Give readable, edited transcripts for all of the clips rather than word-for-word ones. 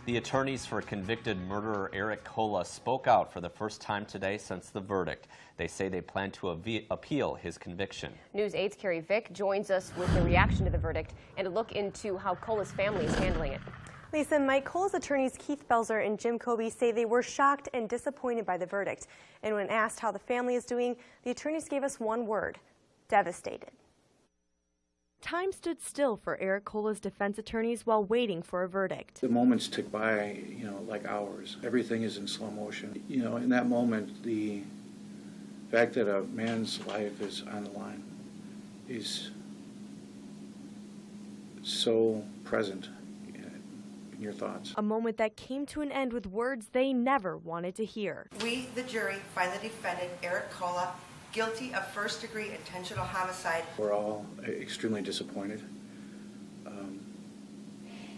The attorneys for convicted murderer Eric Koula spoke out for the first time today since the verdict. They say they plan to appeal his conviction. News 8's Carrie Vick joins us with the reaction to the verdict and a look into how Koula's family is handling it. Lisa, Mike, Koula's attorneys Keith Belzer and Jim Kobe say they were shocked and disappointed by the verdict. And when asked how the family is doing, the attorneys gave us one word: devastated. Time stood still for Eric Koula's defense attorneys while waiting for a verdict. The moments tick by, like hours. Everything is in slow motion. In that moment, the fact that a man's life is on the line is so present in your thoughts. A moment that came to an end with words they never wanted to hear. We, the jury, find the defendant, Eric Koula, guilty of first-degree intentional homicide. We're all extremely disappointed,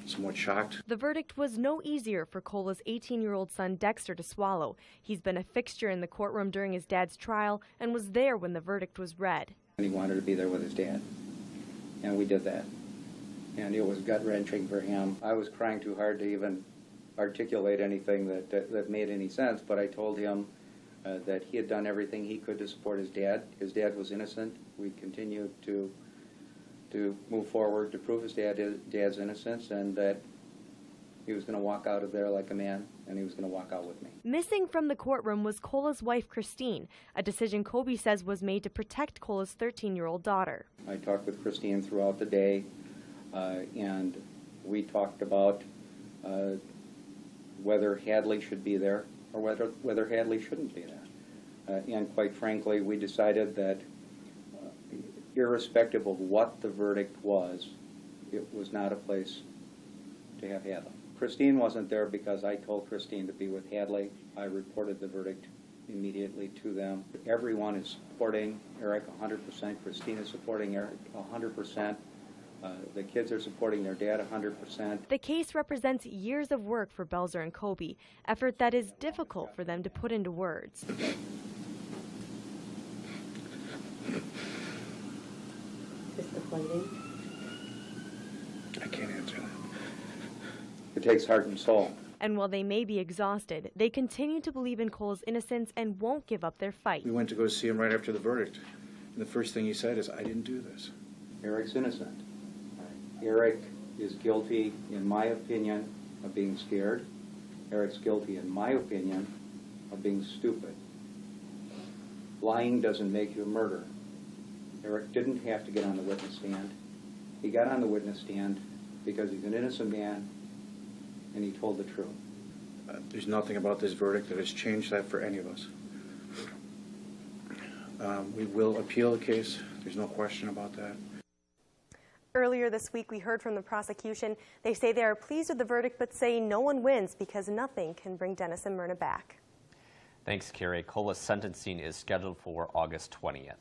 somewhat shocked. The verdict was no easier for Koula's 18-year-old son Dexter to swallow. He's been a fixture in the courtroom during his dad's trial and was there when the verdict was read. He wanted to be there with his dad, and we did that. And it was gut-wrenching for him. I was crying too hard to even articulate anything that made any sense, but I told him that he had done everything he could to support his dad. His dad was innocent. We continued to move forward to prove his dad's innocence, and that he was going to walk out of there like a man, and he was going to walk out with me. Missing from the courtroom was Koula's wife, Christine, a decision Kobe says was made to protect Koula's 13-year-old daughter. I talked with Christine throughout the day, and we talked about whether Hadley should be there or whether Hadley shouldn't be there. And quite frankly, we decided that irrespective of what the verdict was, it was not a place to have Hadley. Christine wasn't there because I told Christine to be with Hadley. I reported the verdict immediately to them. Everyone is supporting Eric 100%. Christine is supporting Eric 100%. The kids are supporting their dad 100%. The case represents years of work for Belzer and Kobe, effort that is difficult for them to put into words. Disappointing? I can't answer that. It takes heart and soul. And while they may be exhausted, they continue to believe in Koula's innocence and won't give up their fight. We went to go see him right after the verdict, and the first thing he said is, "I didn't do this." Eric's innocent. Eric is guilty, in my opinion, of being scared. Eric's guilty, in my opinion, of being stupid. Lying doesn't make you a murderer. Eric didn't have to get on the witness stand. He got on the witness stand because he's an innocent man, and he told the truth. There's nothing about this verdict that has changed that for any of us. We will appeal the case. There's no question about that. Earlier this week, we heard from the prosecution. They say they are pleased with the verdict, but say no one wins because nothing can bring Dennis and Myrna back. Thanks, Carrie. Koula's sentencing is scheduled for August 20th.